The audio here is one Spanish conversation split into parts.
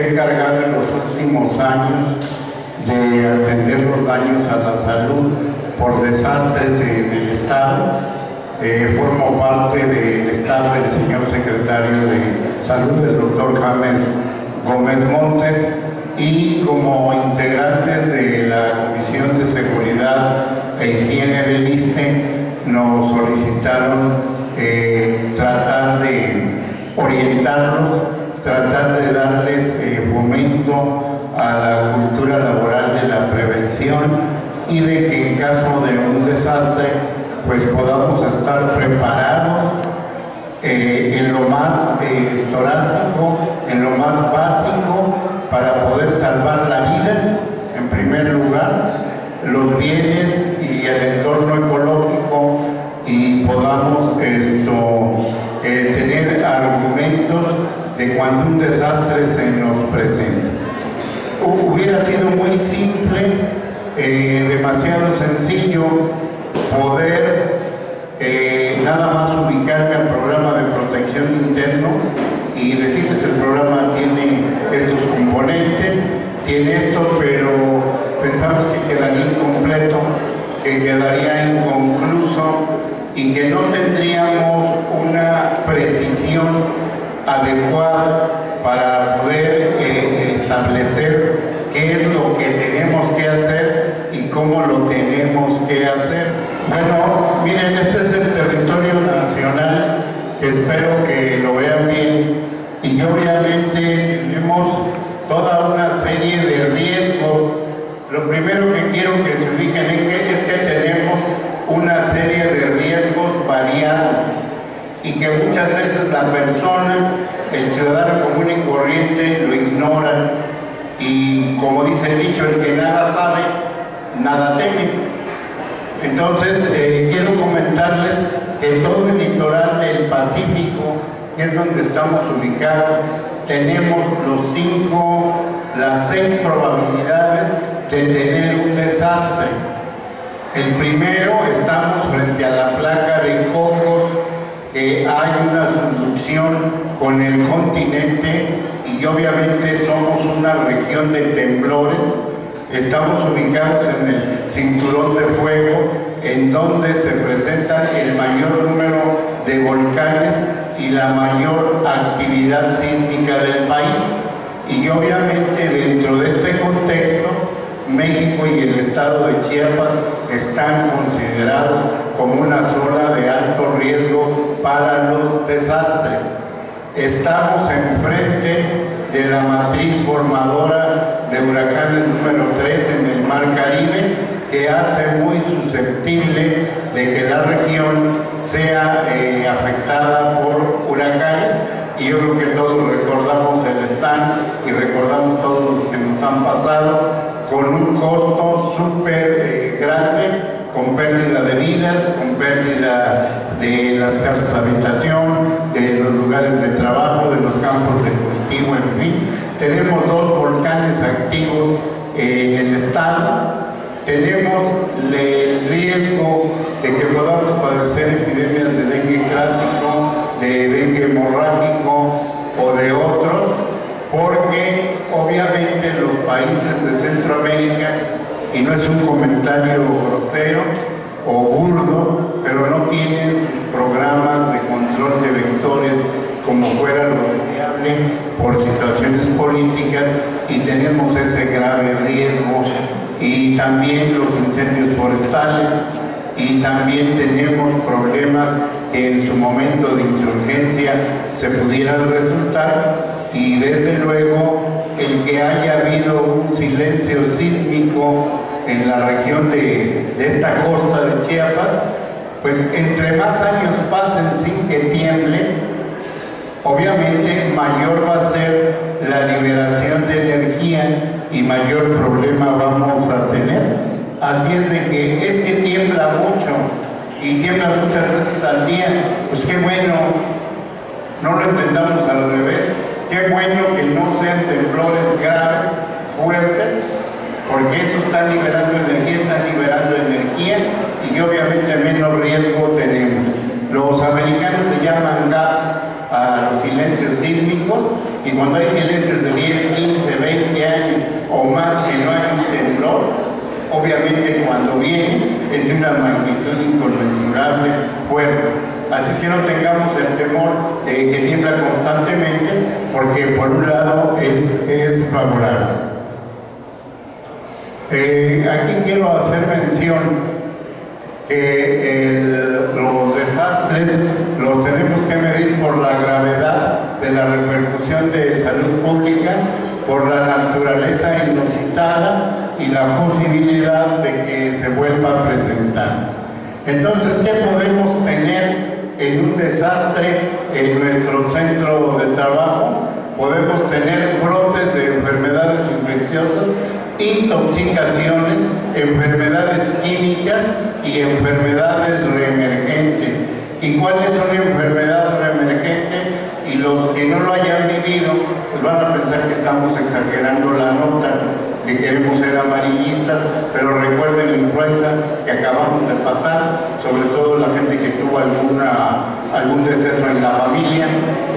se ha encargado en los últimos años de atender los daños a la salud por desastres en el Estado. Formo parte del staff del señor secretario de Salud, el doctor James Gómez Montes, y como integrantes de la Comisión de Seguridad e Higiene del ISSSTE nos solicitaron tratar de orientarlos, tratar de darles fomento a la cultura laboral de la prevención y de que en caso de un desastre pues podamos estar preparados en lo más torácico, en lo más básico, para poder salvar la vida en primer lugar, los bienes y el entorno ecológico, y podamos tener argumentos de cuando un desastre se nos presenta. Hubiera sido muy simple, demasiado sencillo poder nada más ubicarme al programa de protección interno y decirles el programa tiene estos componentes, tiene esto, pero pensamos que quedaría incompleto, que quedaría inconcluso y que no tendríamos una precisión adecuada para poder establecer qué es lo que tenemos que hacer y cómo lo tenemos que hacer. Bueno, miren, este es el territorio nacional, que espero que lo vean bien, y obviamente tenemos toda una serie de riesgos. Lo primero que quiero que se ubiquen es que tenemos una serie de riesgos variados y que muchas veces la persona, el ciudadano común y corriente, lo ignora, y como dice el dicho, el que nada sabe, nada teme. Entonces, quiero comentarles que todo el litoral del Pacífico, que es donde estamos ubicados, tenemos las 6 probabilidades de tener un desastre. El primero, estamos frente a la placa de Cocos, que hay una subducción con el continente y obviamente somos una región de temblores. Estamos ubicados en el cinturón de fuego, en donde se presentan el mayor número de volcanes y la mayor actividad sísmica del país. Y obviamente dentro de este contexto, México y el estado de Chiapas están considerados como una zona de alto riesgo para los desastres. Estamos enfrente de la matriz formadora de huracanes número 3 en el Mar Caribe, que hace muy susceptible de que la región sea afectada por huracanes. Y yo creo que todos recordamos el stand y recordamos todos los que nos han pasado, con un costo súper grande, con pérdida de vidas, con pérdida de las casas habitación, de los lugares de trabajo, de los campos de cultivo, en fin. Tenemos 2 volcanes activos en el estado. Tenemos el riesgo de que podamos padecer epidemias de dengue clásico, de dengue hemorrágico o de otros, porque obviamente los países de Centroamérica, y no es un comentario grosero o burdo, pero no tienen sus programas de control de vectores como fuera lo deseable por situaciones políticas, y tenemos ese grave riesgo. Y también los incendios forestales, y también tenemos problemas que en su momento de insurgencia se pudieran resultar, y desde luego el que haya habido un silencio sísmico en la región de esta costa de Chiapas, pues entre más años pasen sin que tiemble, obviamente mayor va a ser la liberación de energía y mayor problema vamos a tener. Así es de que es que tiembla mucho y tiembla muchas veces al día. Pues qué bueno, no lo entendamos al revés, qué bueno que no sean temblores graves, fuertes, porque eso está liberando energía y obviamente menos riesgo tenemos. Los americanos le llaman gaps a los silencios sísmicos, y cuando hay silencios de 10, 15 o más que no hay un temblor, obviamente cuando viene es de una magnitud inconmensurable, fuerte. Así es que no tengamos el temor de que tiembla constantemente, porque por un lado es favorable. Aquí quiero hacer mención que los desastres los tenemos que medir por la gravedad de la repercusión de salud pública, por la naturaleza inusitada y la posibilidad de que se vuelva a presentar. Entonces, ¿qué podemos tener en un desastre en nuestro centro de trabajo? Podemos tener brotes de enfermedades infecciosas, intoxicaciones, enfermedades químicas y enfermedades reemergentes. ¿Y cuál es una enfermedad reemergente? Y los que no lo hayan vivido pues van a pensar que estamos exagerando la nota, que queremos ser amarillistas, pero recuerden la influenza que acabamos de pasar, sobre todo la gente que tuvo algún deceso en la familia,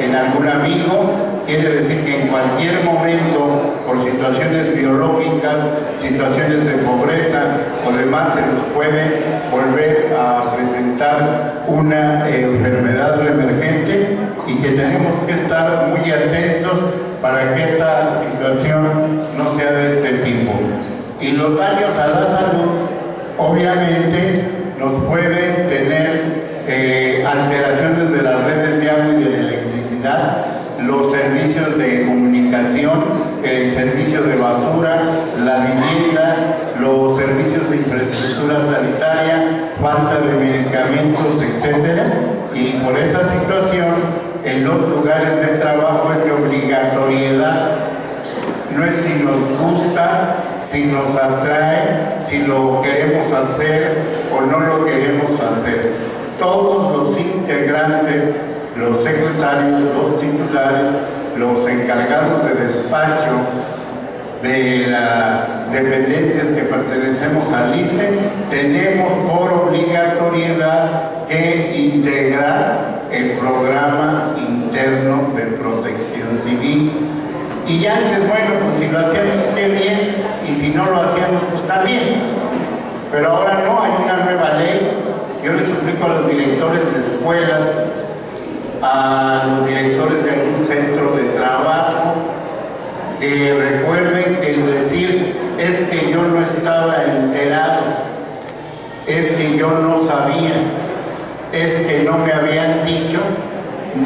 en algún amigo. Quiere decir que en cualquier momento, por situaciones biológicas, situaciones de pobreza o demás, se nos puede volver a presentar una enfermedad reemergente, y que tenemos que estar muy atentos para que esta situación no sea de este tipo. Y los daños a la salud, obviamente, nos pueden tener alteraciones de las redes de agua y de la electricidad, los servicios de comunicación, el servicio de basura, la vivienda, los servicios de infraestructura sanitaria, falta de medicamentos, etc. Y por esa situación, en los lugares de trabajo es de obligatoriedad. No es si nos gusta, si nos atrae, si lo queremos hacer o no lo queremos hacer. Todos los integrantes, los secretarios, los titulares, los encargados de despacho de las dependencias que pertenecemos al ISSSTE, tenemos por obligatoriedad que integrar el programa interno de protección civil. Y antes, bueno, pues si lo hacíamos, qué bien, y si no lo hacíamos, pues también. Pero ahora no, hay una nueva ley. Yo les suplico a los directores de escuelas, a los directores de algún centro de trabajo, que recuerden que el decir es que yo no estaba enterado, es que yo no sabía, es que no me habían dicho,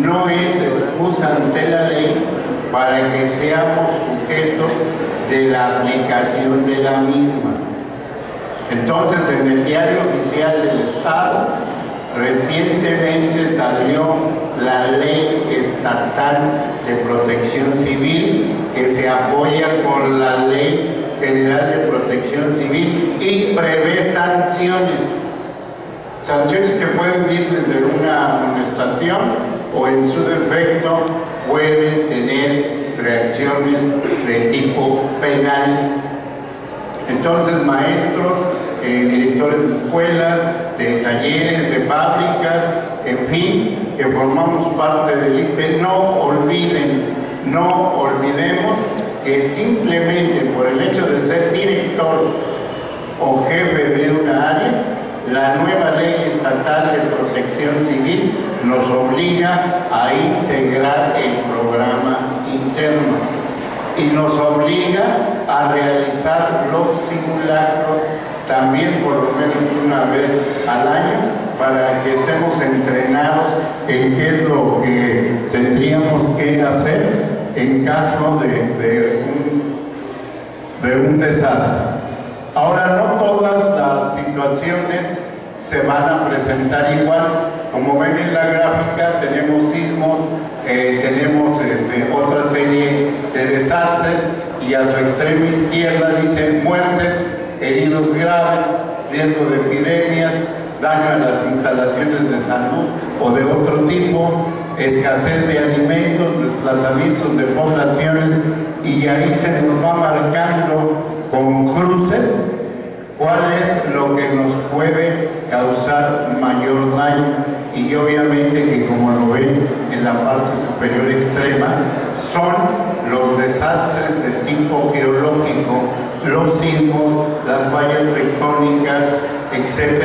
no es excusa ante la ley para que seamos sujetos de la aplicación de la misma. Entonces, en el Diario Oficial del Estado recientemente salió la Ley Estatal de Protección Civil, que se apoya con la Ley General de Protección Civil y prevé sanciones que pueden ir desde una amonestación o, en su defecto, pueden tener reacciones de tipo penal. Entonces, maestros, directores de escuelas, de talleres, de fábricas, en fin, que formamos parte del ISSSTE, no olvidemos que simplemente por el hecho de ser director o jefe de una área, la nueva Ley Estatal de Protección Civil nos obliga a integrar el programa interno y nos obliga a realizar los simulacros también por lo menos una vez al año, para que estemos entrenados en qué es lo que tendríamos que hacer en caso de un desastre. Ahora, no todas las situaciones se van a presentar igual. Como ven en la gráfica, tenemos sismos, tenemos otra serie de desastres, y a su extrema izquierda dice muertes, heridos graves, riesgo de epidemias, daño a las instalaciones de salud o de otro tipo, escasez de alimentos, desplazamientos de poblaciones, y ahí se nos va marcando con cruces cuál es lo que nos puede causar mayor daño. Y obviamente que, como lo ven en la parte superior extrema, son los desastres de tipo geológico, los sismos, las fallas tectónicas, etc.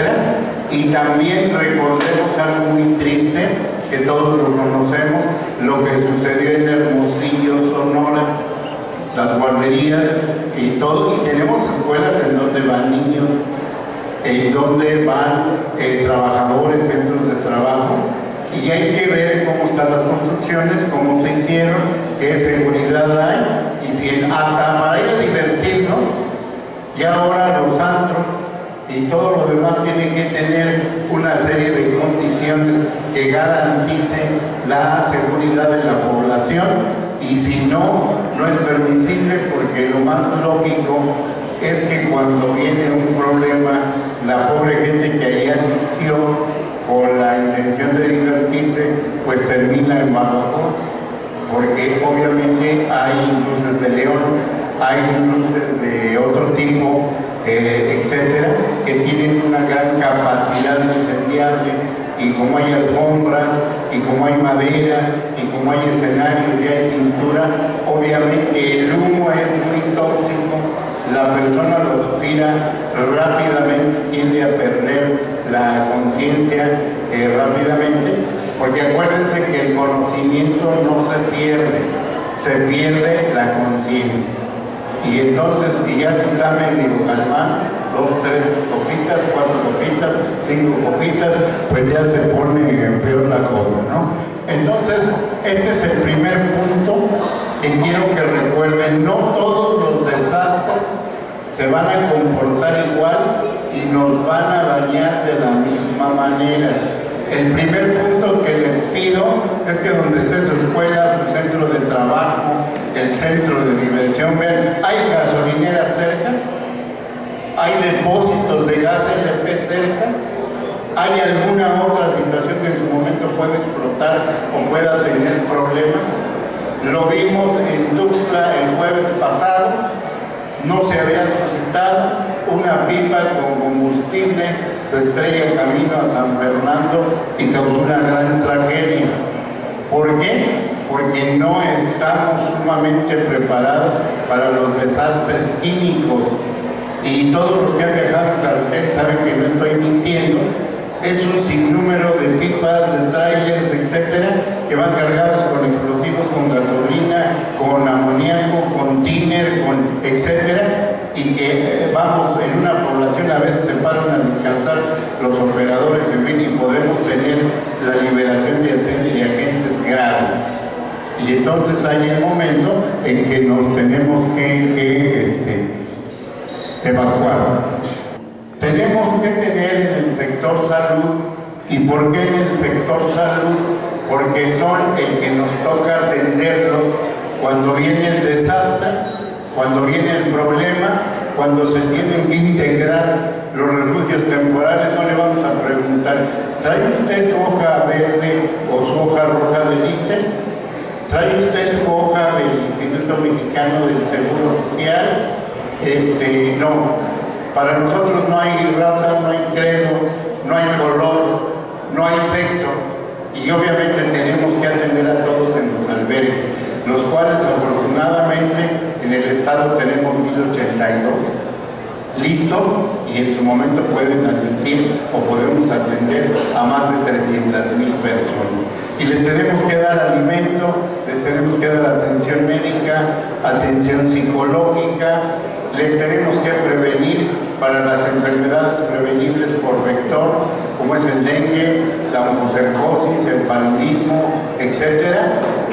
Y también recordemos algo muy triste, que todos lo conocemos, lo que sucedió en Hermosillo, Sonora, las guarderías y todo, y tenemos escuelas en donde van niños, en donde van trabajadores, centros de trabajo, y hay que ver cómo están las construcciones, cómo se hicieron, qué seguridad hay, y si hasta para ir a divertirnos, y ahora los antros y todo lo demás tiene que tener una serie de condiciones que garanticen la seguridad de la población, y si no, no es permisible, porque lo más lógico es que cuando viene un problema, la pobre gente que ahí asistió con la intención de divertirse, pues termina en barbacoa, porque obviamente hay luces de león, hay luces de otro tipo, etcétera, que tienen una gran capacidad incendiable, y como hay alfombras, y como hay madera, y como hay escenarios y hay pintura, obviamente el humo es muy tóxico, la persona lo aspira rápidamente, tiende a perder la conciencia rápidamente, porque acuérdense que el conocimiento no se pierde la conciencia. Y entonces, y ya se está medio calmando, 2, 3 copitas, 4 copitas, 5 copitas, pues ya se pone peor la cosa, ¿no? Entonces, este es el primer punto que quiero que recuerden. No todos los desastres se van a comportar igual y nos van a dañar de la misma manera. El primer punto que les pido es que donde esté su escuela, su centro de trabajo, el centro de diversión, vean, hay gasolineras cerca, hay depósitos de gas LP cerca, hay alguna otra situación que en su momento puede explotar o pueda tener problemas. Lo vimos en Tuxtla el jueves pasado, no se había suscitado, una pipa con combustible se estrella camino a San Fernando y causó una gran tragedia. ¿Por qué? Porque no estamos sumamente preparados para los desastres químicos. Y todos los que han viajado en carretera saben que no estoy mintiendo. Es un sinnúmero de pipas, de trailers, etcétera, que van cargados con explosivos, con gasolina, con amoníaco, con tiner, con etcétera, y que vamos, en una población a veces se paran a descansar los operadores, en fin, y podemos tener la liberación de agentes graves. Y entonces hay el momento en que nos tenemos que evacuar. Tenemos que tener en el sector salud. ¿Y por qué en el sector salud? Porque son el que nos toca atenderlos cuando viene el desastre, cuando viene el problema, cuando se tienen que integrar los refugios temporales. No le vamos a preguntar, ¿trae usted su hoja verde o su hoja roja del ISSSTE? ¿Trae usted su hoja del Instituto Mexicano del Seguro Social? No. Para nosotros no hay raza, no hay credo, no hay color, no hay sexo, y obviamente tenemos que atender a todos en los albergues, los cuales afortunadamente en el estado tenemos 1082 listos, y en su momento pueden admitir o podemos atender a más de 300,000 personas. Y les tenemos que dar alimento, les tenemos que dar atención médica, atención psicológica, les tenemos que prevenir para las enfermedades prevenibles por vector, como es el dengue, la oncocercosis, el paludismo, etc.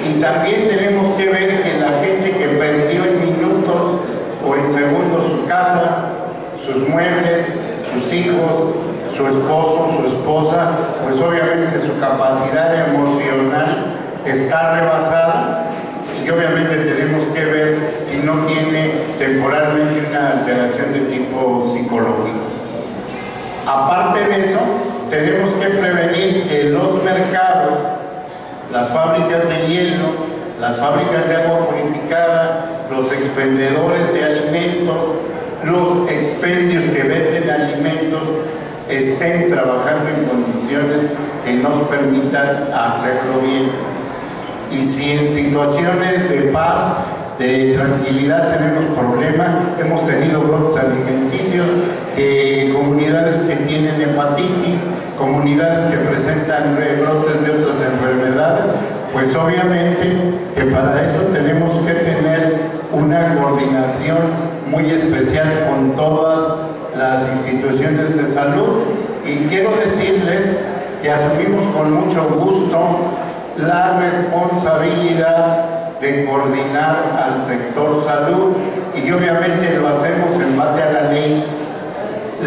Y también tenemos que ver que la gente que perdió en minutos o en segundos su casa, sus muebles, sus hijos, su esposo, su esposa, pues obviamente su capacidad emocional está rebasada. Y obviamente tenemos que ver si no tiene temporalmente una alteración de tipo psicológico. Aparte de eso, tenemos que prevenir que los mercados, las fábricas de hielo, las fábricas de agua purificada, los expendedores de alimentos, los expendios que venden alimentos, estén trabajando en condiciones que nos permitan hacerlo bien. Y si en situaciones de paz de tranquilidad tenemos problemas, hemos tenido brotes alimenticios, comunidades que tienen hepatitis, comunidades que presentan brotes de otras enfermedades. Pues obviamente que para eso tenemos que tener una coordinación muy especial con todas las instituciones de salud, y quiero decirles que asumimos con mucho gusto la responsabilidad de coordinar al sector salud, y obviamente lo hacemos en base a la ley.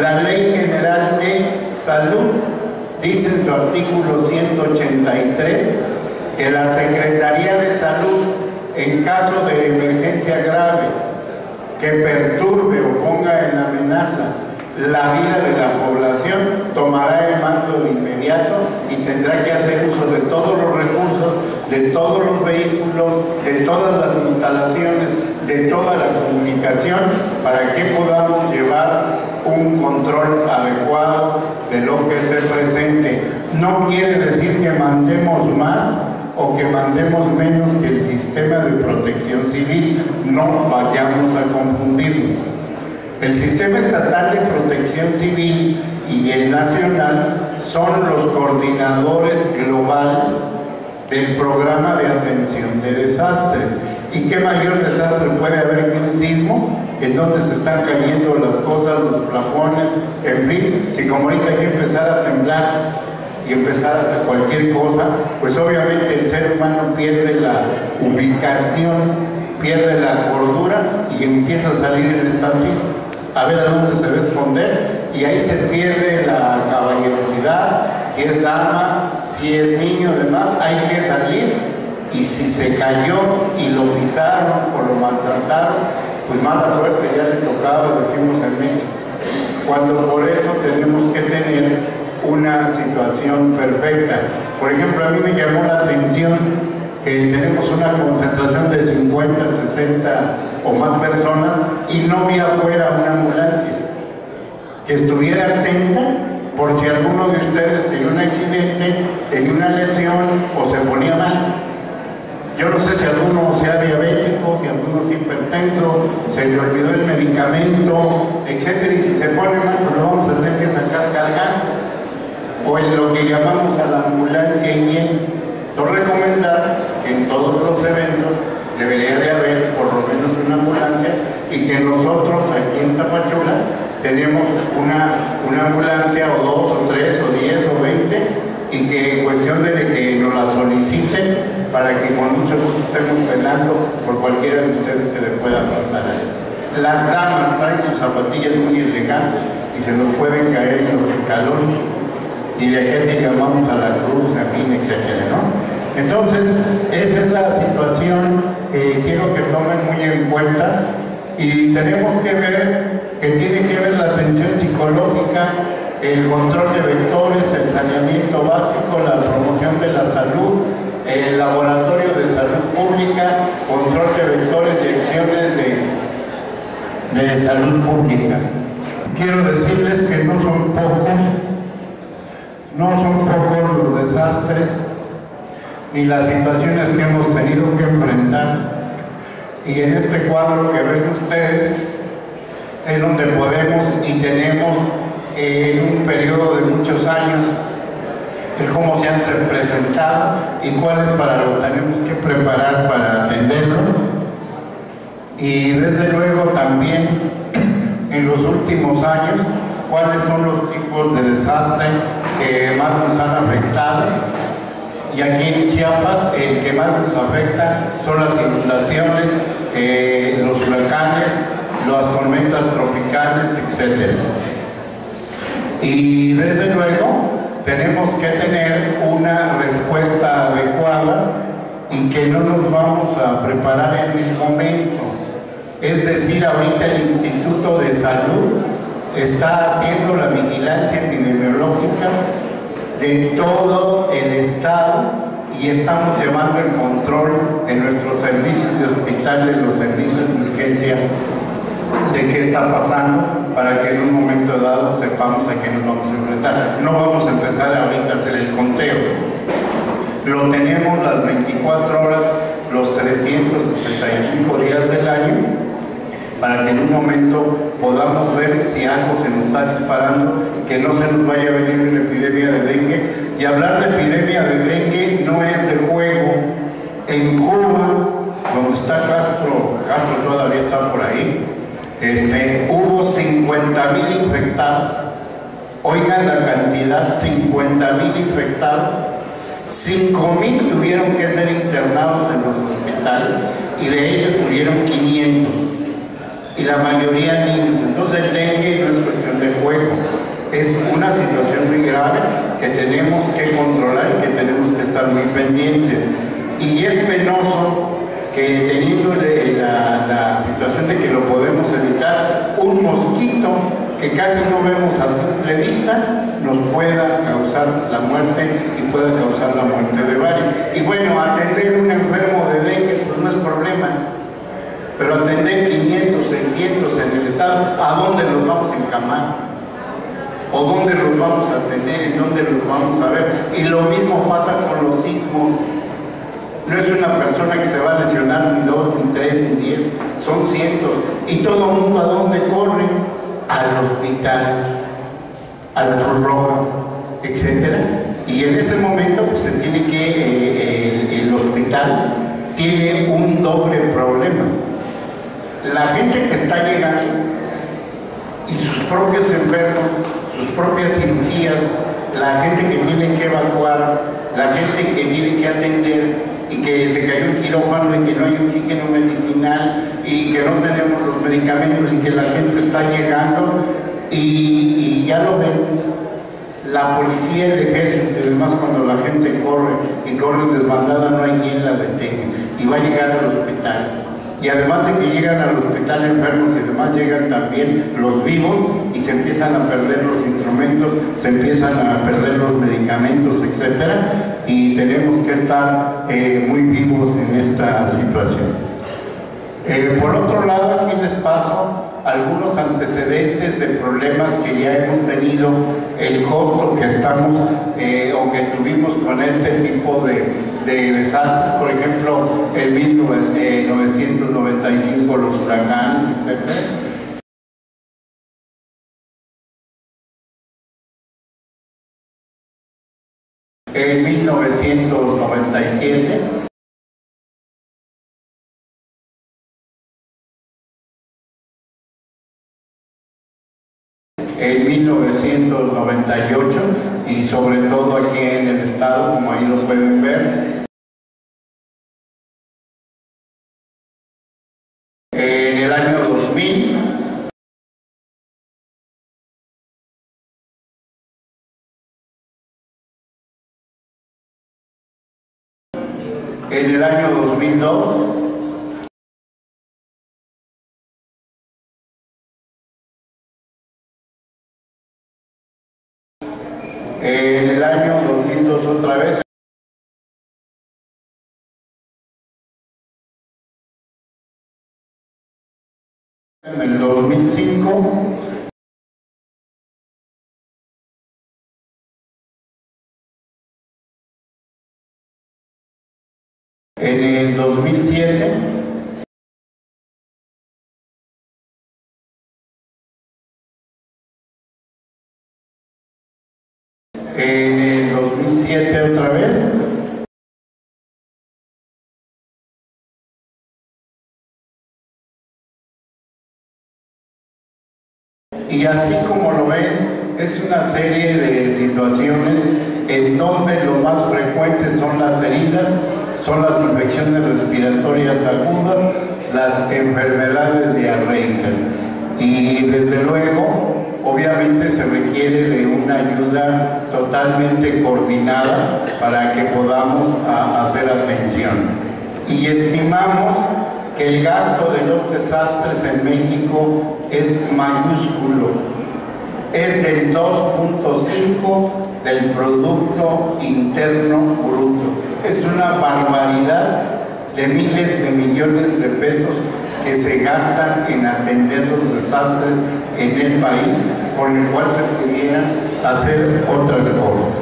La Ley General de Salud dice en su artículo 183 que la Secretaría de Salud, en caso de emergencia grave que perturbe o ponga en amenaza la vida de la población, tomará el mando de inmediato y tendrá que hacer uso de todos los recursos, de todos los vehículos, de todas las instalaciones, de toda la comunicación, para que podamos llevar un control adecuado de lo que se presente. No quiere decir que mandemos más o que mandemos menos que el sistema de protección civil, no vayamos a confundirnos. El sistema estatal de protección civil y el nacional son los coordinadores globales del programa de atención de desastres. ¿Y qué mayor desastre puede haber que un sismo, en donde se están cayendo las cosas, los plafones, en fin? Si como ahorita hay que empezar a temblar y empezar a hacer cualquier cosa, pues obviamente el ser humano pierde la ubicación, pierde la cordura y empieza a salir el estampida, a ver a dónde se va a esconder, y ahí se pierde la caballerosidad. Si es dama, si es niño, además hay que salir. Y si se cayó y lo pisaron o lo maltrataron, pues mala suerte, ya le tocaba, decimos en México. Cuando por eso tenemos que tener una situación perfecta. Por ejemplo, a mí me llamó la atención que tenemos una concentración de 50, 60 o más personas y no vi afuera una ambulancia que estuviera atenta por si alguno de ustedes tenía un accidente, tenía una lesión o se ponía mal. Yo no sé si alguno sea diabético, si alguno es hipertenso, se le olvidó el medicamento, etcétera, y si se pone mal, pues lo vamos a tener que sacar cargando, o en lo que llamamos a la ambulancia y bien. Entonces, recomendar que en todos los eventos debería de haber por lo menos una ambulancia, y que nosotros aquí en Tapachula tenemos una ambulancia, o 2 o 3 o 10 o 20, y que en cuestión de que nos la soliciten para que con mucho gusto estemos velando por cualquiera de ustedes que le pueda pasar a él. Las damas traen sus zapatillas muy elegantes y se nos pueden caer en los escalones, y de aquel que llamamos a la cruz, en fin, etcétera, ¿no? Entonces, esa es la situación que quiero que tomen muy en cuenta, y tenemos que ver que tiene que ver la atención psicológica, el control de vectores, el saneamiento básico, la promoción de la salud, el laboratorio de salud pública, control de vectores y acciones de salud pública. Quiero decirles que no son pocos los desastres ni las situaciones que hemos tenido que enfrentar, y en este cuadro que ven ustedes es donde podemos y tenemos en un periodo de muchos años el cómo se han presentado y cuáles para los tenemos que preparar para atenderlo, y desde luego también en los últimos años cuáles son los tipos de desastre que más nos han afectado. Y aquí en Chiapas el que más nos afecta son las inundaciones, los huracanes, las tormentas tropicales, etc. Y desde luego tenemos que tener una respuesta adecuada, y que no nos vamos a preparar en el momento. Es decir, ahorita el Instituto de Salud está haciendo la vigilancia epidemiológica de todo el estado, y estamos llevando el control en nuestros servicios de hospitales, los servicios de urgencia, de qué está pasando, para que en un momento dado sepamos a qué nos vamos a enfrentar. No vamos a empezar ahorita a hacer el conteo. Lo tenemos las 24 horas los 365 días del año, para que en un momento podamos ver si algo se nos está disparando, que no se nos vaya a venir una epidemia de dengue. Y hablar de epidemia de dengue no es de juego. En Cuba, donde está Castro todavía está por ahí, hubo 50,000 infectados. Oigan la cantidad, 50,000 infectados. 5,000 tuvieron que ser internados en los hospitales y de ellos murieron 500. Y la mayoría niños. Entonces el dengue no es cuestión de juego, es una situación muy grave que tenemos que controlar y que tenemos que estar muy pendientes. Y es penoso que teniendo la situación de que lo podemos evitar, un mosquito que casi no vemos a simple vista nos pueda causar la muerte y pueda causar la muerte de varios. Y bueno, atender un enfermo de dengue pues no es problema, pero atender 500, 600 en el estado, ¿a dónde los vamos a encamar? ¿O dónde los vamos a atender? ¿En dónde los vamos a ver? Y lo mismo pasa con los sismos. No es una persona que se va a lesionar ni 2, ni 3, ni 10, son cientos. Y todo el mundo ¿a dónde corre? Al hospital, a la Cruz Roja, etc. Y en ese momento pues, se tiene que, el hospital tiene un doble problema. La gente que está llegando y sus propios enfermos, sus propias cirugías, la gente que tiene que evacuar, la gente que tiene que atender y que se cayó un quirófano y que no hay oxígeno medicinal y que no tenemos los medicamentos y que la gente está llegando y ya lo ven. La policía, el ejército y demás, cuando la gente corre y corre desbandada, no hay quien la detenga y va a llegar al hospital. Y además de que llegan al hospital enfermos y demás, llegan también los vivos y se empiezan a perder los instrumentos, se empiezan a perder los medicamentos, etcétera, y tenemos que estar muy vivos en esta situación. Por otro lado, aquí les paso algunos antecedentes de problemas que ya hemos tenido, el costo que estamos o que tuvimos con este tipo de desastres, por ejemplo, en 1995 los huracanes, etc. En 1997, en 1998 y sobre todo aquí en el estado, como ahí lo pueden ver. En el año 2000, en el año 2002, en el año 2002 otra vez, en el 2005, en el 2007, en el 2007 otra vez, y así como lo ven, es una serie de situaciones en donde lo más frecuente son las heridas, son las infecciones respiratorias agudas, las enfermedades diarreicas. Y desde luego, obviamente se requiere de una ayuda totalmente coordinada para que podamos hacer atención. Y estimamos que el gasto de los desastres en México es mayúsculo, es del 2.5 del Producto Interno Bruto. Es una barbaridad de miles de millones de pesos que se gastan en atender los desastres en el país, con el cual se pudieran hacer otras cosas.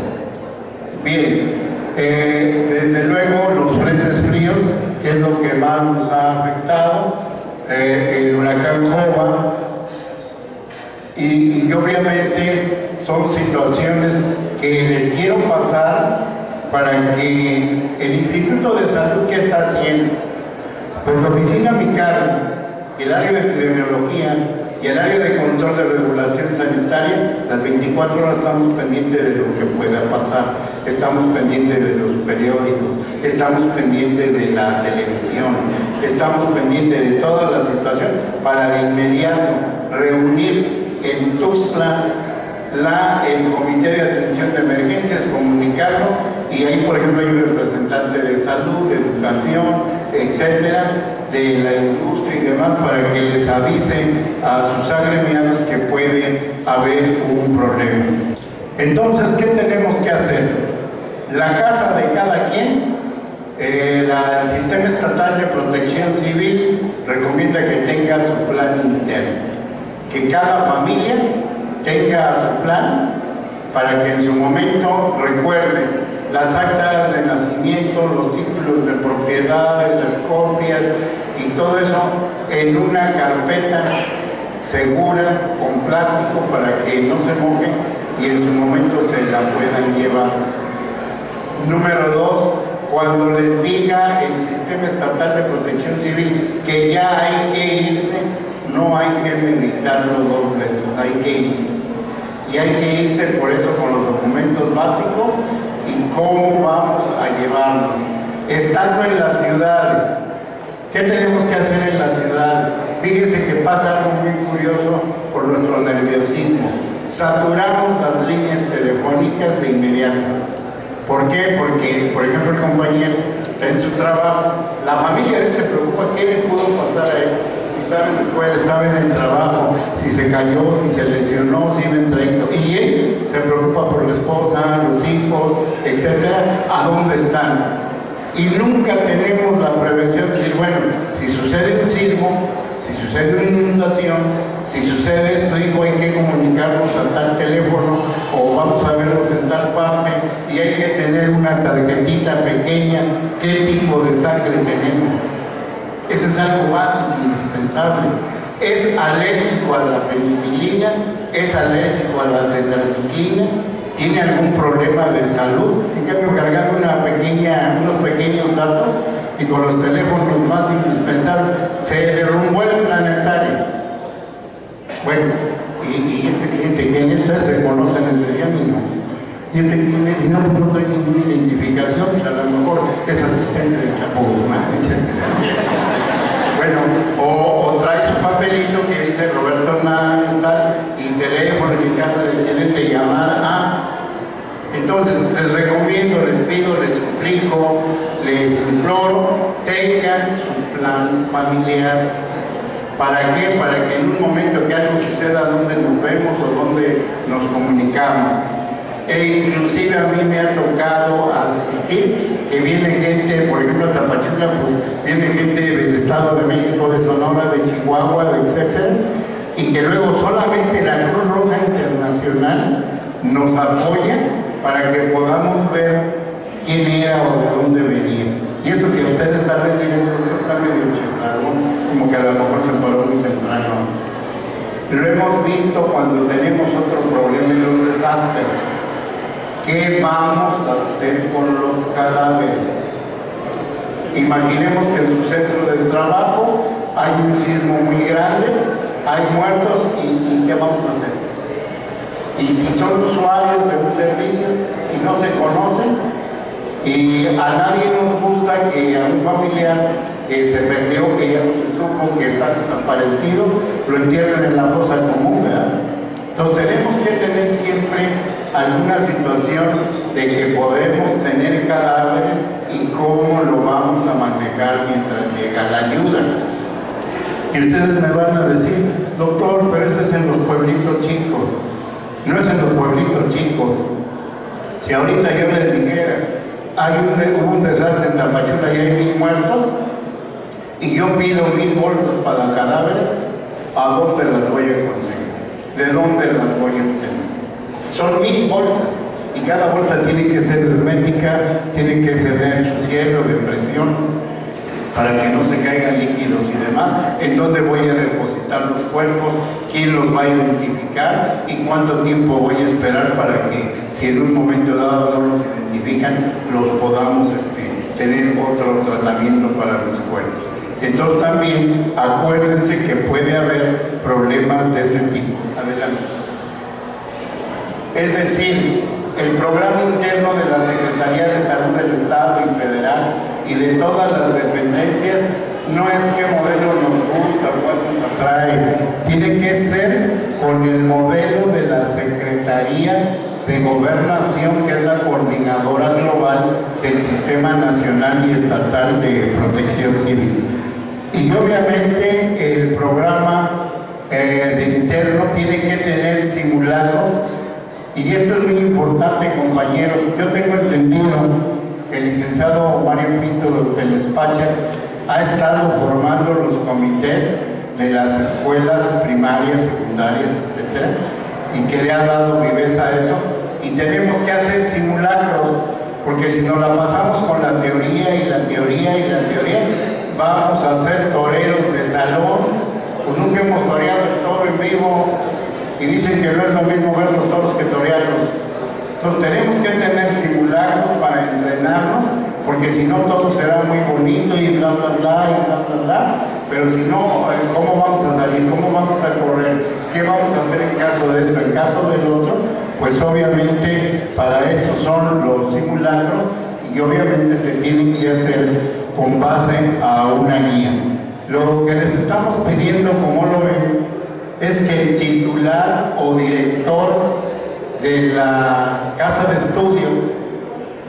Bien, desde luego los frentes fríos que es lo que más nos ha afectado, el huracán Jova, y obviamente son situaciones que les quiero pasar para que el Instituto de Salud, ¿qué está haciendo? Pues la oficina a mi cargo, el área de epidemiología y el área de control de regulación sanitaria, las 24 horas estamos pendientes de lo que pueda pasar, estamos pendientes de los periódicos, estamos pendientes de la televisión, estamos pendientes de toda la situación para de inmediato reunir en Tuxtla el Comité de Atención de Emergencias, comunicarlo, y ahí por ejemplo hay un representante de salud, de educación, etcétera, de la industria y demás, para que les avisen a sus agremiados que puede haber un problema. Entonces, ¿qué tenemos que hacer? La casa de cada quien, el Sistema Estatal de Protección Civil recomienda que tenga su plan interno, que cada familia tenga su plan para que en su momento recuerde las actas de nacimiento, los títulos de propiedad, las copias y todo eso en una carpeta segura, con plástico, para que no se moje y en su momento se la puedan llevar. Número 2, cuando les diga el Sistema Estatal de Protección Civil que ya hay que irse, no hay que meditarlo 2 veces, hay que irse. Y hay que irse por eso con los documentos básicos y cómo vamos a llevarlos. Estando en las ciudades, ¿qué tenemos que hacer en las ciudades? Fíjense que pasa algo muy curioso por nuestro nerviosismo. Saturamos las líneas telefónicas de inmediato. ¿Por qué? Porque, por ejemplo, el compañero está en su trabajo, la familia de él se preocupa qué le pudo pasar a él. Si estaba en la escuela, estaba en el trabajo, si se cayó, si se lesionó, si iba en trayecto. Y él se preocupa por la esposa, los hijos, etcétera, a dónde están. Y nunca tenemos la prevención de decir, bueno, si sucede un sismo, si sucede una inundación, si sucede esto, hijo, hay que comunicarnos a tal teléfono o vamos a verlos en tal parte y hay que tener una tarjetita pequeña, qué tipo de sangre tenemos. Ese es algo básico, indispensable. Es alérgico a la penicilina, es alérgico a la tetraciclina, tiene algún problema de salud, en cambio cargando unos pequeños datos y con los teléfonos más indispensables se derrumbó el planetario. Bueno, y este cliente, que en esta se conocen entre ellos mismos, y este cliente dice, no, no trae ninguna identificación, pues a lo mejor es asistente de Chapo Guzmán, etc. Bueno, o trae su papelito que dice Roberto Hernández, tal, y teléfono, y en caso de accidente llamar a... Entonces, les recomiendo, les pido, les suplico, les imploro, tengan su plan familiar. ¿Para qué? Para que en un momento que algo suceda, donde nos vemos o donde nos comunicamos. Inclusive a mí me ha tocado asistir, que viene gente, por ejemplo a Tapachula, pues viene gente del Estado de México, de Sonora, de Chihuahua, etcétera, y que luego solamente la Cruz Roja Internacional nos apoya para que podamos ver quién era o de dónde venía. Y esto que ustedes tal vez dirán, está medio chatarrón, como que a lo mejor se paró muy temprano. Lo hemos visto cuando tenemos otro problema en los desastres. ¿Qué vamos a hacer con los cadáveres? Imaginemos que en su centro de trabajo hay un sismo muy grande, hay muertos, ¿y qué vamos a hacer? Y si son usuarios de un servicio y no se conocen, y a nadie nos gusta que a un familiar que se perdió, que ya no se supo, que está desaparecido, lo entierren en la fosa común, ¿verdad? Entonces tenemos que tener siempre alguna situación de que podemos tener cadáveres y cómo lo vamos a manejar mientras llega la ayuda. Y ustedes me van a decir, doctor, pero eso es en los pueblitos chicos. No es en los pueblitos chicos. Si ahorita yo les dijera, hubo un desastre en Tapachula y hay 1000 muertos, y yo pido 1000 bolsas para cadáveres, ¿a dónde las voy a conseguir? ¿De dónde las voy a obtener? Son 1000 bolsas, y cada bolsa tiene que ser hermética, tiene que tener su cielo de presión. para que no se caigan líquidos y demás, en dónde voy a depositar los cuerpos, quién los va a identificar y cuánto tiempo voy a esperar para que, si en un momento dado no los identifican, los podamos tener otro tratamiento para los cuerpos. Entonces también acuérdense que puede haber problemas de ese tipo. Adelante. Es decir, el programa interno de la Secretaría de Salud del Estado y Federal y de todas las dependencias no es qué modelo nos gusta, cuál nos atrae, tiene que ser con el modelo de la Secretaría de Gobernación, que es la coordinadora global del Sistema Nacional y Estatal de Protección Civil. Y obviamente el programa de interno tiene que tener simulacros, y esto es muy importante, compañeros. Yo tengo entendido que el licenciado Mario Pinto Telespacha ha estado formando los comités de las escuelas primarias, secundarias, etcétera, y que le ha dado viveza a eso, y tenemos que hacer simulacros, porque si nos la pasamos con la teoría y la teoría y la teoría, vamos a ser toreros de salón. Pues nunca hemos toreado el toro en vivo, y dicen que no es lo mismo ver los toros que torearlos. Entonces tenemos que tener simulacros para entrenarnos, porque si no todo será muy bonito y bla bla bla y bla bla bla, pero si no, ¿cómo vamos a salir? ¿Cómo vamos a correr? ¿Qué vamos a hacer en caso de esto, en caso del otro? Pues obviamente para eso son los simulacros, y obviamente se tienen que hacer con base a una guía. Lo que les estamos pidiendo, como lo ven, es que el titular o director de la casa de estudio,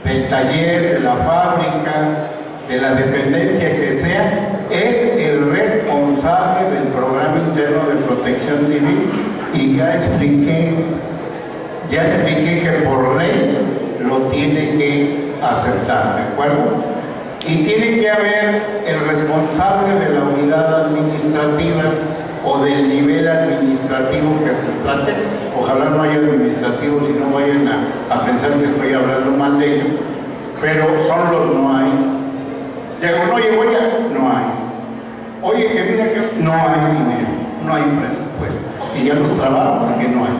del taller, de la fábrica, de la dependencia que sea, es el responsable del programa interno de protección civil. Y ya expliqué que por ley lo tiene que aceptar, ¿de acuerdo? Y tiene que haber el responsable de la unidad administrativa o del nivel administrativo que se trate. Ojalá no haya administrativos y no vayan a pensar que estoy hablando mal de ellos, pero son los no hay. Llego, oye, voy a, no hay. Oye, que mira que no hay dinero, no hay presupuesto. Y ya los trabajan porque no hay.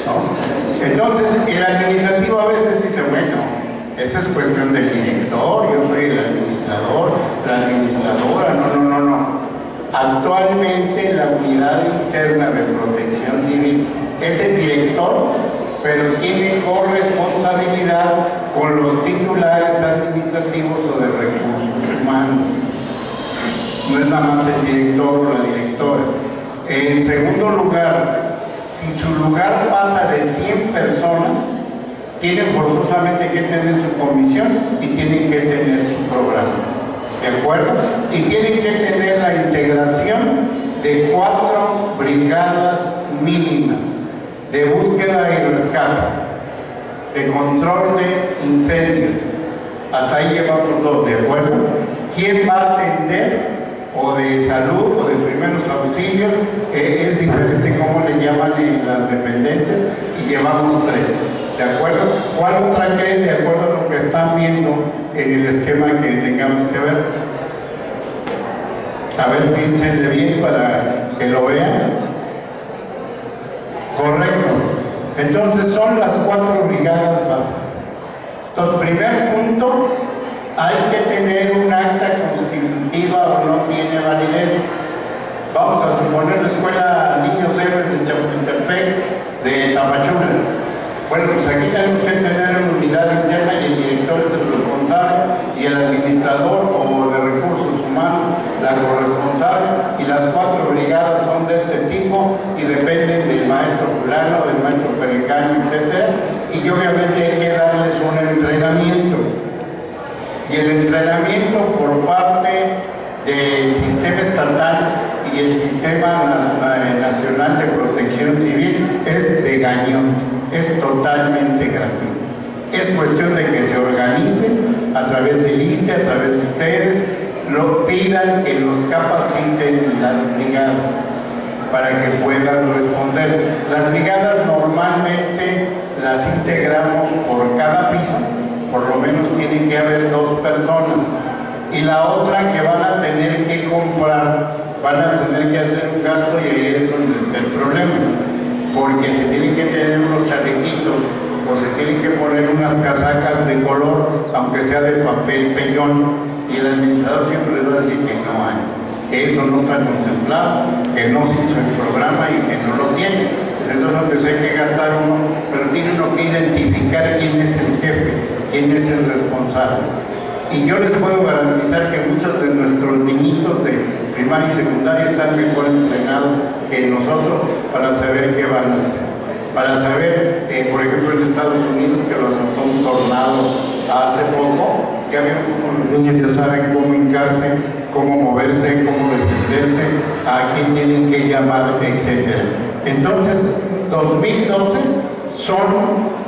¿No? Entonces, el administrativo a veces dice, bueno, esa es cuestión del director, yo soy el administrador, la administradora, no. Actualmente la unidad interna de protección civil es el director, pero tiene corresponsabilidad con los titulares administrativos o de recursos humanos. No es nada más el director o la directora. En segundo lugar, si su lugar pasa de 100 personas, tienen forzosamente que tener su comisión y tienen que tener su programa. ¿De acuerdo? Y tienen que tener la integración de 4 brigadas mínimas de búsqueda y rescate, de control de incendios. Hasta ahí llevamos 2, ¿de acuerdo? ¿Quién va a atender? O de salud o de primeros auxilios, es diferente cómo le llaman en las dependencias, y llevamos 3. ¿De acuerdo? ¿Cuál otra creen de acuerdo a lo que están viendo en el esquema que tengamos que ver? A ver, piénsenle bien para que lo vean. Correcto. Entonces son las 4 brigadas básicas. Entonces, primer punto, hay que tener un acta constitutiva o no tiene validez. Vamos a suponer la escuela Niños Héroes de Chapultepec de Tapachula. Bueno, pues aquí tenemos que tener una unidad interna y el director es el responsable y el administrador o de recursos humanos la corresponsable, y las 4 brigadas son de este tipo y dependen del maestro fulano, del maestro perengano, etc. Y obviamente hay que darles un entrenamiento. Y el entrenamiento por parte del sistema estatal y el sistema nacional de protección civil es de gañón, es totalmente gratuito. Es cuestión de que se organicen a través del ISSSTE, a través de ustedes, lo pidan que los capaciten las brigadas para que puedan responder. Las brigadas normalmente las integramos por cada piso. Por lo menos tiene que haber 2 personas. y la otra que van a tener que comprar, van a tener que hacer un gasto, y ahí es donde está el problema, porque se tienen que tener unos chalequitos o se tienen que poner unas casacas de color, aunque sea de papel peñón, y el administrador siempre les va a decir que no hay, que eso no está contemplado, que no se hizo el programa y que no lo tiene. Pues entonces empecé hay que gastar uno, pero tiene uno que identificar quién es el jefe, quién es el responsable. Y yo les puedo garantizar que muchos de nuestros niñitos de primaria y secundaria están mejor entrenados que nosotros para saber qué van a hacer. Para saber, por ejemplo, en Estados Unidos, que lo azotó un tornado hace poco, ya ven cómo los niños ya saben cómo hincarse, cómo moverse, cómo defenderse, a quién tienen que llamar, etc. Entonces, 2012 son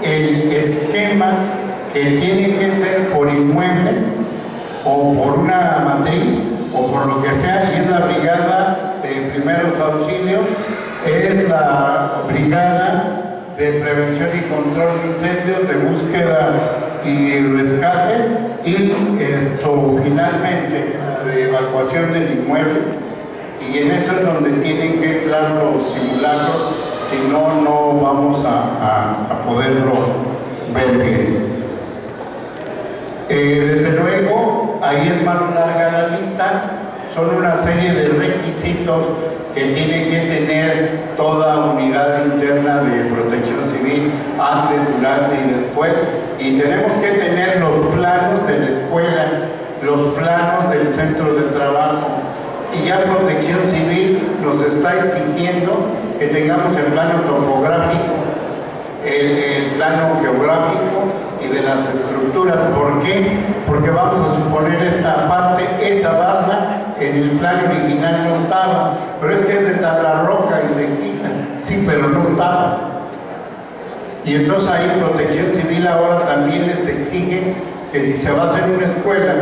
el esquema que tiene que ser por inmueble o por una matriz o por lo que sea, y es la brigada de primeros auxilios, es la brigada de prevención y control de incendios, de búsqueda y rescate, y finalmente de evacuación del inmueble, y en eso es donde tienen que entrar los simulacros, si no, no vamos a poderlo ver bien. Desde luego, ahí es más larga la lista, son una serie de requisitos que tiene que tener toda unidad interna de protección civil, antes, durante y después, y tenemos que tener los planos de la escuela, los planos del centro de trabajo, y ya Protección Civil nos está exigiendo que tengamos el plano topográfico, el plano geográfico y de las estructuras. ¿Por qué? Porque vamos a suponer esta parte, esa barra en el plan original no estaba, pero es que es de tabla roca y se quita, sí, pero no estaba. Y entonces ahí Protección Civil ahora también les exige que si se va a hacer una escuela,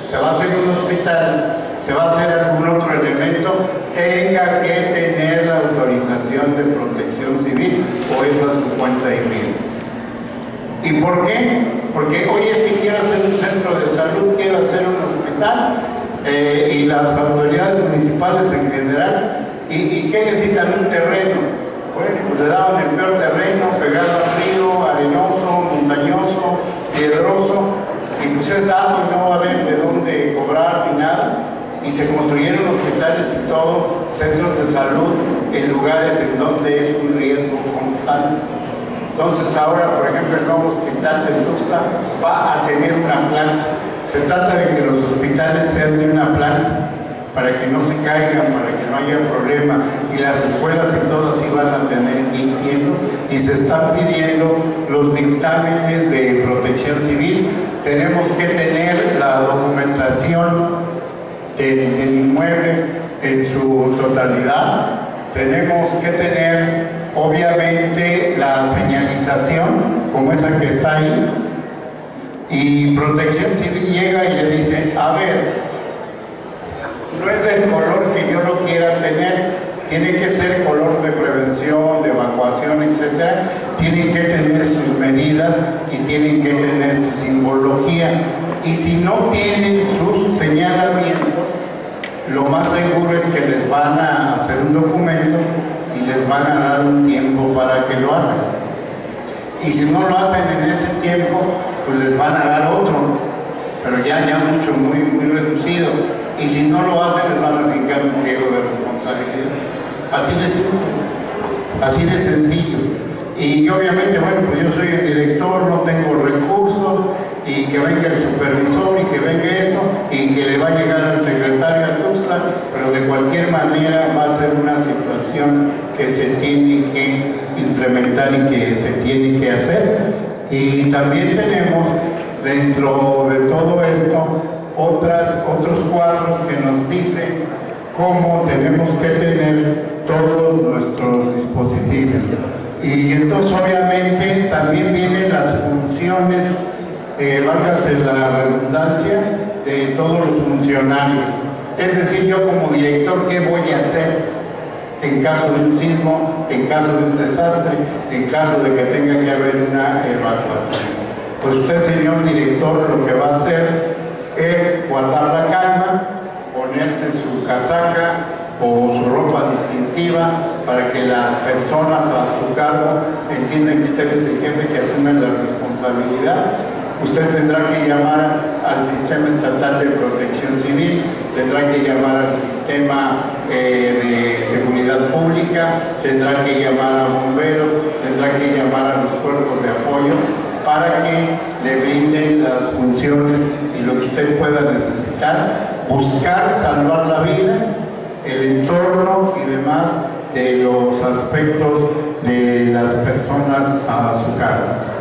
se va a hacer un hospital, se va a hacer algún otro elemento, tenga que tener la autorización de Protección Civil, o esa es su cuenta y riesgo. ¿Y por qué? Porque hoy es que quiero hacer un centro de salud, quiero hacer un hospital, y las autoridades municipales en general, ¿y qué necesitan? Un terreno. Bueno, pues le daban el peor terreno, pegado al río, arenoso, montañoso, piedroso, y pues es dado y no va a haber de dónde cobrar ni nada, y se construyeron hospitales y todo, centros de salud en lugares en donde es un riesgo constante. Entonces ahora, por ejemplo, el nuevo hospital de Tuxtla va a tener una planta. Se trata de que los hospitales sean de una planta, para que no se caigan, para que no haya problema, y las escuelas y todas iban a tener que ir siendo, y se están pidiendo los dictámenes de Protección Civil. Tenemos que tener la documentación del inmueble en su totalidad, tenemos que tener obviamente la señalización como esa que está ahí, y Protección Civil llega y le dice, a ver, no es el color que yo lo quiera tener, tiene que ser color de prevención, de evacuación, etc. Tienen que tener sus medidas y tienen que tener su simbología, y si no tienen sus señalamientos, lo más seguro es que les van a hacer un documento y les van a dar un tiempo para que lo hagan, y si no lo hacen en ese tiempo, pues les van a dar otro, pero ya mucho, muy reducido, y si no lo hacen les van a aplicar un pliego de responsabilidad. Así de simple, así de sencillo. Y obviamente, bueno, pues yo soy el director, no tengo recursos, y que venga el supervisor y que venga esto y que le va a llegar al secretario a Tuxtla, pero de cualquier manera va a ser una situación que se tiene que implementar y que se tiene que hacer. Y también tenemos dentro de todo esto otros cuadros que nos dicen cómo tenemos que tener todos nuestros dispositivos. Y entonces obviamente también vienen las funciones, válgase la redundancia, de todos los funcionarios. Es decir, yo como director, ¿qué voy a hacer en caso de un sismo, en caso de un desastre, en caso de que tenga que haber una evacuación? Pues usted, señor director, lo que va a hacer es guardar la calma, ponerse su casaca o su ropa distintiva para que las personas a su cargo entiendan que usted es el jefe que asume la responsabilidad. Usted tendrá que llamar al Sistema Estatal de Protección Civil, tendrá que llamar al Sistema de Seguridad Pública, tendrá que llamar a bomberos, tendrá que llamar a los cuerpos de apoyo para que le brinden las funciones y lo que usted pueda necesitar, buscar salvar la vida, el entorno y demás de los aspectos de las personas a su cargo.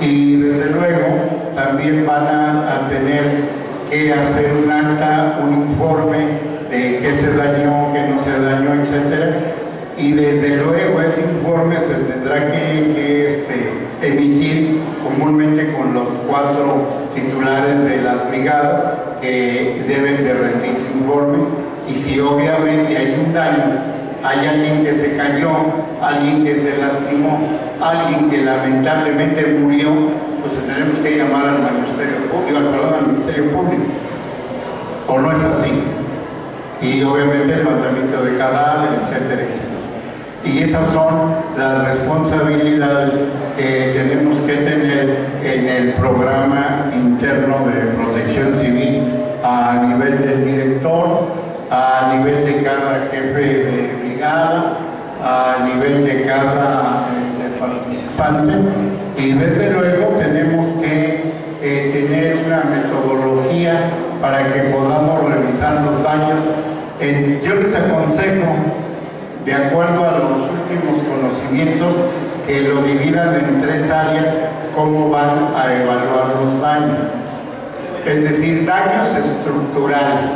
Y desde luego también van a tener que hacer un acta, un informe de qué se dañó, qué no se dañó, etc. Y desde luego ese informe se tendrá que emitir comúnmente con los 4 titulares de las brigadas que deben de rendir su informe. Y si obviamente hay un daño, hay alguien que se cayó, alguien que se lastimó, alguien que lamentablemente murió, pues tenemos que llamar al Ministerio Público, o no es así. Y obviamente el levantamiento de cadáver, etcétera, etcétera. Y esas son las responsabilidades que tenemos que tener en el programa interno de protección civil a nivel del director, a nivel de cada jefe de brigada, a nivel de cada participante, y desde luego tenemos que tener una metodología para que podamos revisar los daños. Yo les aconsejo, de acuerdo a los últimos conocimientos, que lo dividan en 3 áreas, cómo van a evaluar los daños. Es decir, daños estructurales,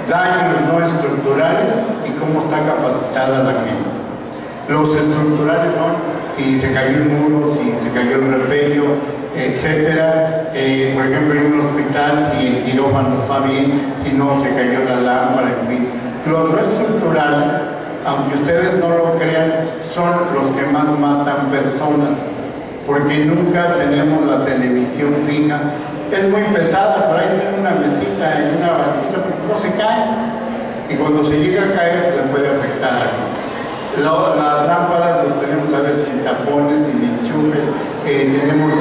daños no estructurales y cómo está capacitada la gente. Los estructurales son si se cayó el muro, si se cayó el repello, etcétera. Por ejemplo, en un hospital, si el quirófano está bien, si no se cayó la lámpara, en fin. Los no estructurales, aunque ustedes no lo crean, son los que más matan personas, porque nunca tenemos la televisión fija. Es muy pesada, pero ahí está en una mesita, en una banquita, porque no se cae. Y cuando se llega a caer, le puede afectar a alguien. Las lámparas los tenemos a veces sin tapones, sin enchufes, tenemos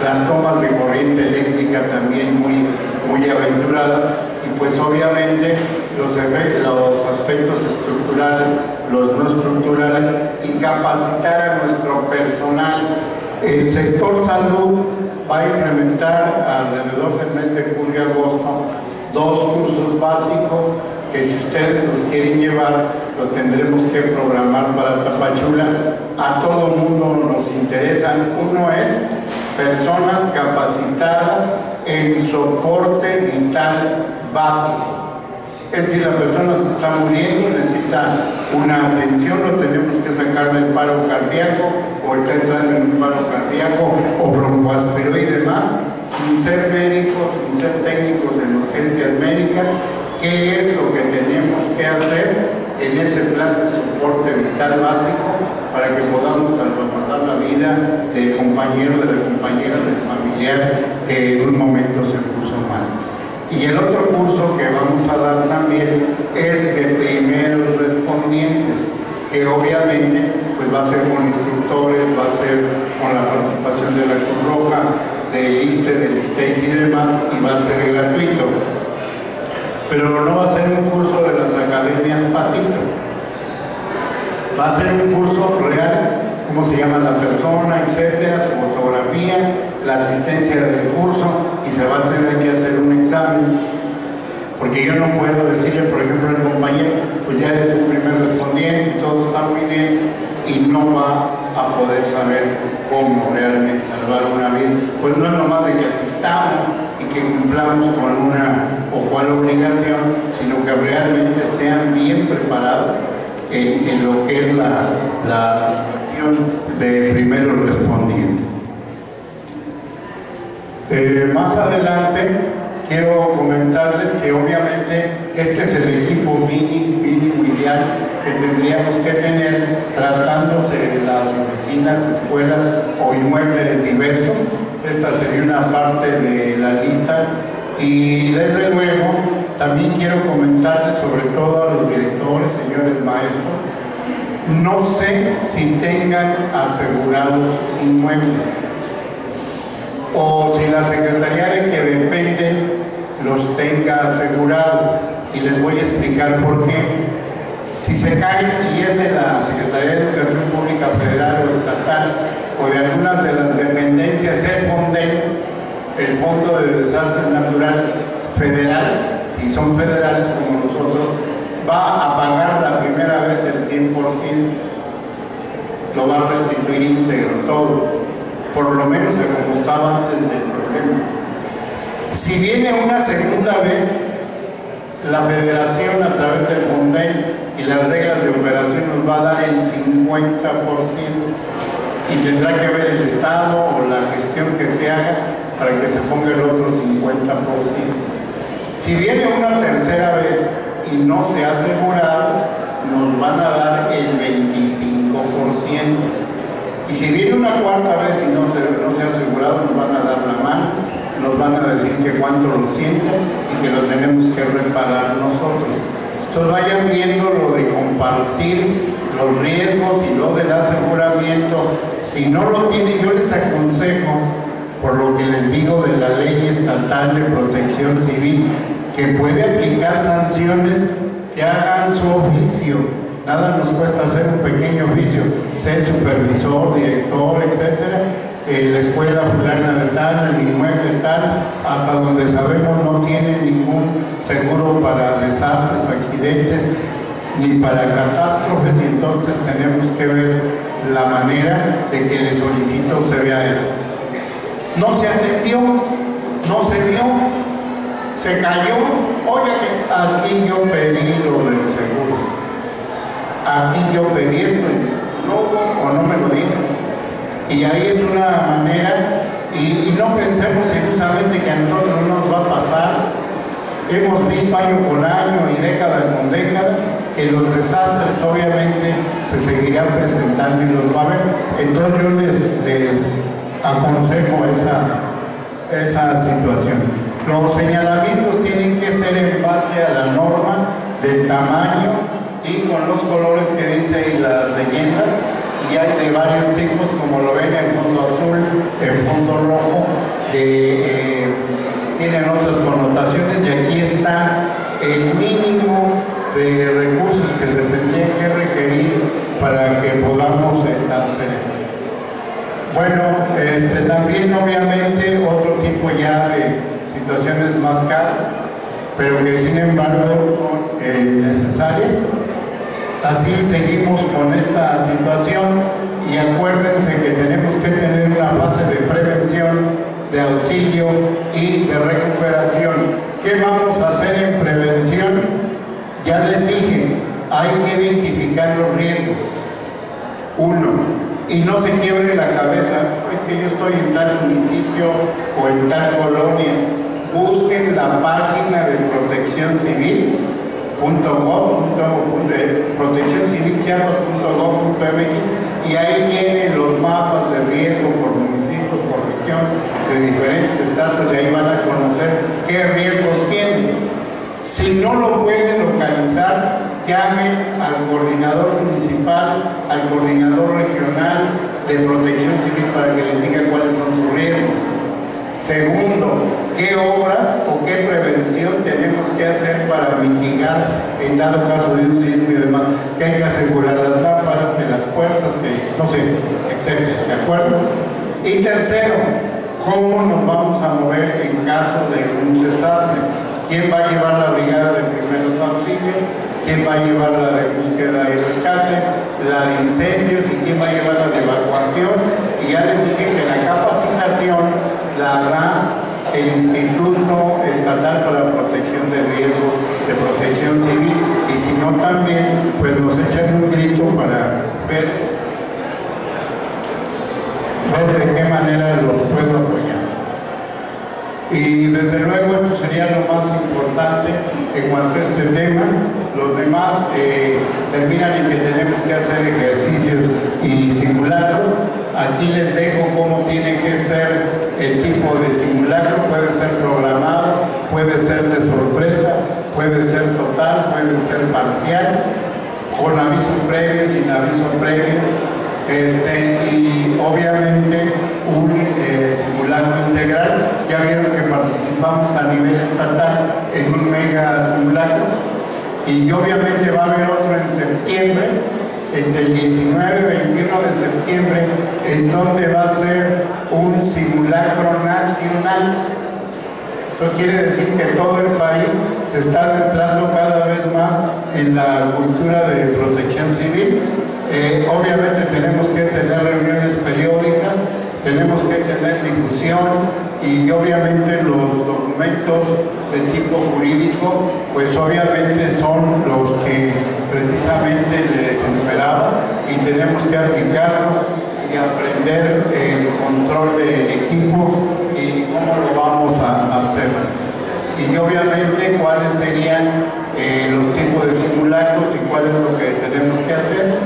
las tomas de corriente eléctrica también muy aventuradas, y pues obviamente los aspectos estructurales, los no estructurales, y capacitar a nuestro personal. El sector salud va a implementar alrededor del mes de julio y agosto 2 cursos básicos que, si ustedes los quieren llevar, lo tendremos que programar para Tapachula. A todo mundo nos interesan. Uno es personas capacitadas en soporte vital básico. Es decir, la persona se está muriendo, necesita una atención, lo tenemos que sacar del paro cardíaco, o está entrando en un paro cardíaco o broncoaspiró y demás, sin ser médicos, sin ser técnicos en urgencias médicas. ¿Qué es lo que tenemos que hacer en ese plan de soporte vital básico para que podamos salvaguardar la vida del compañero, de la compañera, del familiar que en un momento se puso mal? Y el otro curso que vamos a dar también es de primeros respondientes, que obviamente pues va a ser con instructores, va a ser con la participación de la Cruz Roja, del ISSSTE, del ISSSTEIS y demás, y va a ser gratuito. Pero no va a ser un curso de las academias Patito, va a ser un curso real, cómo se llama la persona, etcétera, su fotografía, la asistencia del curso, y se va a tener que hacer un examen, porque yo no puedo decirle, por ejemplo, al compañero, pues ya eres un primer respondiente y todo está muy bien, y no va a poder saber cómo realmente salvar una vida. Pues no es nomás de que asistamos y que cumplamos con una o cual obligación, sino que realmente sean bien preparados en lo que es la situación de primeros respondientes. Más adelante quiero comentarles que obviamente este es el equipo mínimo ideal que tendríamos que tener tratándose de las oficinas, escuelas o inmuebles diversos. esta sería una parte de la lista. Y desde luego también quiero comentarles, sobre todo a los directores, señores maestros, no sé si tengan asegurados sus inmuebles o si la Secretaría de que dependen los tenga asegurados, y les voy a explicar por qué. Si se caen y es de la Secretaría de Educación Pública Federal o Estatal o de algunas de las dependencias, el Fondo de Desastres Naturales Federal, si son federales como nosotros, va a pagar la primera vez el 100%, lo va a restituir íntegro, todo, por lo menos como estaba antes del problema. Si viene una segunda vez, la Federación a través del FONDEI y las reglas de operación nos va a dar el 50% y tendrá que ver el Estado o la gestión que se haga para que se ponga el otro 50%. Si viene una tercera vez y no se ha asegurado, nos van a dar el 25%. Y si viene una cuarta vez y no se ha asegurado, nos van a dar la mano, nos van a decir que cuánto lo sienten y que lo tenemos que reparar nosotros. Entonces vayan viendo lo de compartir los riesgos y lo del aseguramiento. Si no lo tienen, yo les aconsejo, por lo que les digo de la Ley Estatal de Protección Civil, que puede aplicar sanciones, que hagan su oficio. Nada nos cuesta hacer un pequeño oficio, ser supervisor, director, etcétera, la escuela fulana de tal, el inmueble tal, hasta donde sabemos no tiene ningún seguro para desastres o accidentes, ni para catástrofes, y entonces tenemos que ver la manera de que el solicito se vea eso. No se atendió, no se vio, se cayó. Oye, que aquí yo pedí lo del seguro, aquí yo pedí esto, no, o no me lo dijeron. Y ahí es una manera, y no pensemos ilusamente que a nosotros no nos va a pasar. Hemos visto año por año y década con década que los desastres obviamente se seguirán presentando y los va a haber. Entonces yo les aconsejo esa situación. Los señalamientos tienen que ser en base a la norma del tamaño y con los colores que dice y las leyendas, y hay de varios tipos, como lo ven, en fondo azul, en fondo rojo, que tienen otras connotaciones, y aquí está el mínimo de recursos que se tendrían que requerir para que podamos hacer esto. Bueno, también obviamente otro tipo ya de situaciones más caras, pero que sin embargo son necesarias. Así seguimos con esta situación, y acuérdense que tenemos que tener una fase de prevención, de auxilio y de recuperación. ¿Qué vamos a hacer en prevención? Ya les dije, hay que identificar los riesgos. Uno, y no se quiebre la cabeza, es que yo estoy en tal municipio o en tal colonia. Busquen la página de Protección Civil, proteccioncivilchiapas.gov.mx, y ahí tienen los mapas de riesgo por municipio, por región, de diferentes estratos, y ahí van a conocer qué riesgos tienen. Si no lo pueden localizar, llamen al coordinador municipal, al coordinador regional de Protección Civil para que les diga cuáles son sus riesgos. Segundo, ¿qué obras o qué prevención tenemos que hacer para mitigar en dado caso de un sismo y demás? Que hay que asegurar las lámparas, que las puertas, que no sé, etcétera, ¿de acuerdo? Y tercero, ¿cómo nos vamos a mover en caso de un desastre? ¿Quién va a llevar la brigada de primeros auxilios? ¿Quién va a llevar la de búsqueda y rescate? La de incendios, y quién va a llevar la de evacuación. Y ya les dije que la capacitación la hará el Instituto Estatal para la Protección de Riesgos de Protección Civil, y si no también, pues nos echan un grito para ver de qué manera los puedo apoyar. Y desde luego esto sería lo más importante en cuanto a este tema. Los demás terminan en que tenemos que hacer ejercicios y simulacros. Aquí les dejo cómo tiene que ser el tipo de simulacro. Puede ser programado, puede ser de sorpresa, puede ser total, puede ser parcial, con aviso previo, sin aviso previo. Y obviamente un simulacro integral. Ya vieron que participamos a nivel estatal en un mega simulacro, y obviamente va a haber otro en septiembre, entre el 19 y 21 de septiembre, en donde va a ser un simulacro nacional. Entonces quiere decir que todo el país se está adentrando cada vez más en la cultura de protección civil. Obviamente tenemos que tener reuniones periódicas, tenemos que tener difusión, y obviamente los documentos de tipo jurídico, pues obviamente son los que precisamente les esperaba, y tenemos que aplicarlo y aprender el control del equipo y cómo lo vamos a hacer. Y obviamente cuáles serían los tipos de simulacros y cuál es lo que tenemos que hacer.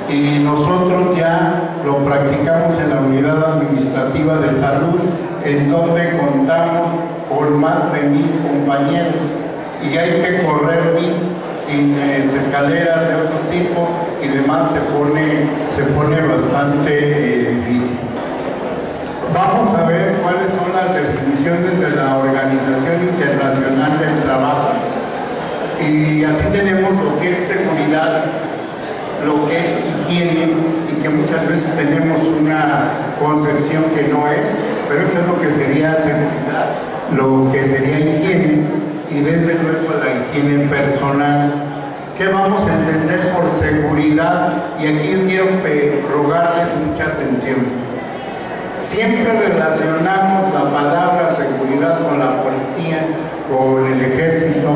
Y nosotros ya lo practicamos en la unidad administrativa de salud, en donde contamos con más de 1000 compañeros, y hay que correr 1000 sin escaleras de otro tipo y demás. Se pone bastante difícil. Vamos a ver cuáles son las definiciones de la Organización Internacional del Trabajo, y así tenemos lo que es seguridad, lo que es higiene, y que muchas veces tenemos una concepción que no es, pero eso es lo que sería seguridad, lo que sería higiene, y desde luego la higiene personal. ¿Qué vamos a entender por seguridad? Y aquí yo quiero rogarles mucha atención. Siempre relacionamos la palabra seguridad con la policía, con el ejército,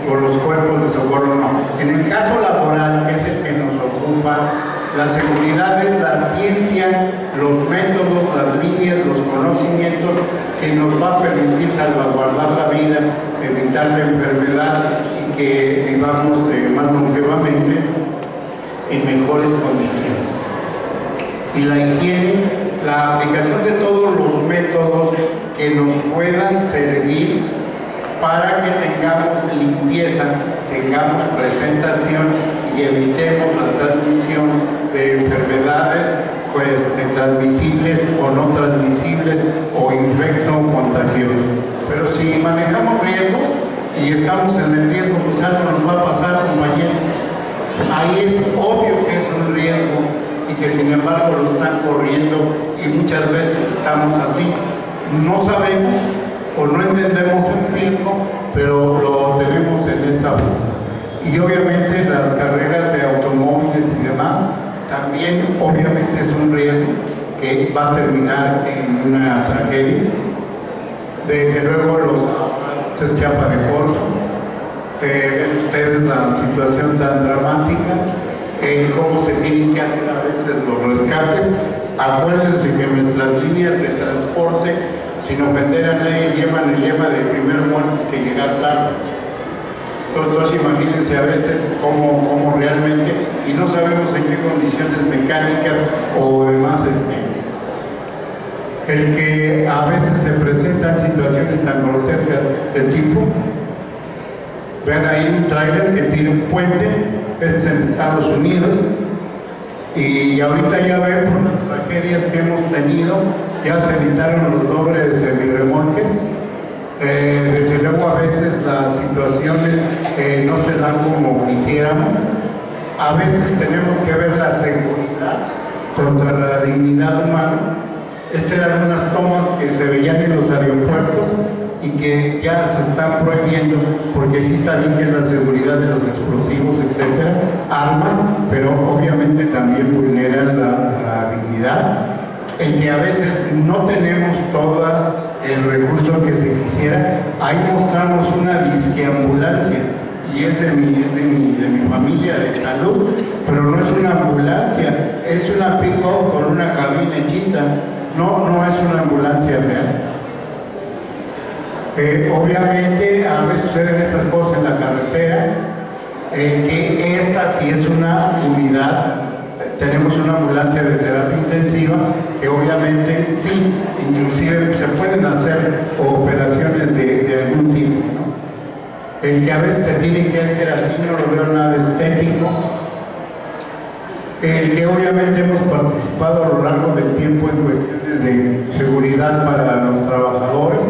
con los cuerpos de socorro. No. En el caso laboral, que es el que nos ocupa, la seguridad es la ciencia, los métodos, las líneas, los conocimientos que nos va a permitir salvaguardar la vida, evitar la enfermedad y que vivamos más longevamente en mejores condiciones. Y la higiene, la aplicación de todos los métodos que nos puedan servir para que tengamos limpieza, tengamos presentación y evitemos la transmisión de enfermedades transmisibles o no transmisibles, o infecto o contagioso. Pero si manejamos riesgos y estamos en el riesgo, pues algo nos va a pasar, compañero. Ahí es obvio que es un riesgo y que sin embargo lo están corriendo, y muchas veces estamos así. No sabemos o no entendemos el riesgo, pero lo tenemos en esa forma. Y obviamente las carreras de automóviles y demás también obviamente es un riesgo que va a terminar en una tragedia. Desde luego los Chiapa de Corzo, ven ustedes la situación tan dramática, cómo se tienen que hacer a veces los rescates. Acuérdense que nuestras líneas de transporte, sin ofender a nadie, llevan el lema de primero muertos que llegar tarde. Entonces imagínense a veces cómo realmente, y no sabemos en qué condiciones mecánicas o demás el que a veces se presentan situaciones tan grotescas de este tipo. Vean ahí un tráiler que tira un puente, este es en Estados Unidos, y ahorita ya ven por las tragedias que hemos tenido, ya se evitaron los dobles semirremolques. Desde luego a veces las situaciones no se dan como quisiéramos. A veces tenemos que ver la seguridad contra la dignidad humana. Estas eran unas tomas que se veían en los aeropuertos y que ya se están prohibiendo, porque sí está bien que es la seguridad de los explosivos, etcétera, armas, pero obviamente también vulneran la dignidad. El que a veces no tenemos todo el recurso que se quisiera. Ahí mostramos una disqueambulancia, y es de mi familia de salud, pero no es una ambulancia, es una pick-up con una cabina hechiza, no es una ambulancia real. Obviamente a veces suceden estas cosas en la carretera, que esta sí es una unidad. Tenemos una ambulancia de terapia intensiva que obviamente sí, inclusive se pueden hacer operaciones de algún tipo, ¿no? El que a veces se tiene que hacer así no lo veo nada estético. El que obviamente hemos participado a lo largo del tiempo en cuestiones de seguridad para los trabajadores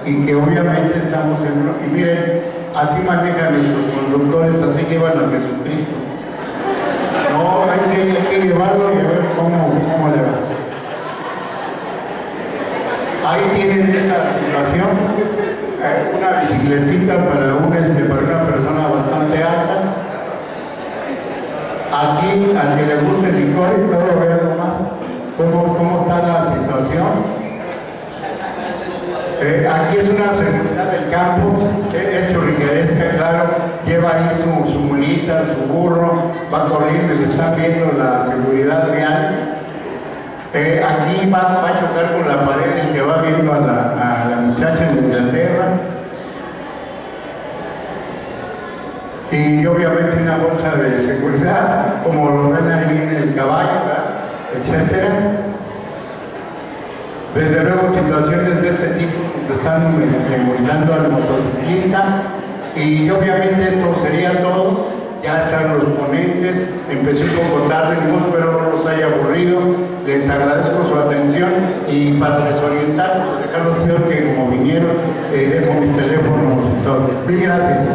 y que obviamente estamos en... Y miren, así manejan nuestros conductores, así llevan a Jesucristo. No, hay que llevarlo y a ver cómo le va. Ahí tienen esa situación, una bicicletita para una persona bastante alta. Aquí, al que le guste el licor y todo, vean nomás cómo está la situación. Aquí es una seguridad del campo, es churrigueresca, claro, lleva ahí su mulita, su burro, va corriendo y le está viendo la seguridad vial. Aquí va a chocar con la pared el que va viendo a la muchacha en Inglaterra. Y obviamente una bolsa de seguridad, como lo ven ahí en el caballo, etcétera. Desde luego situaciones de este tipo que están multando al motociclista y obviamente esto sería todo. Ya están los ponentes, empecé un poco tarde, espero no los haya aburrido, les agradezco su atención y para desorientarlos o dejarlos peor que como vinieron, dejo mis teléfonos y todo. Mil gracias.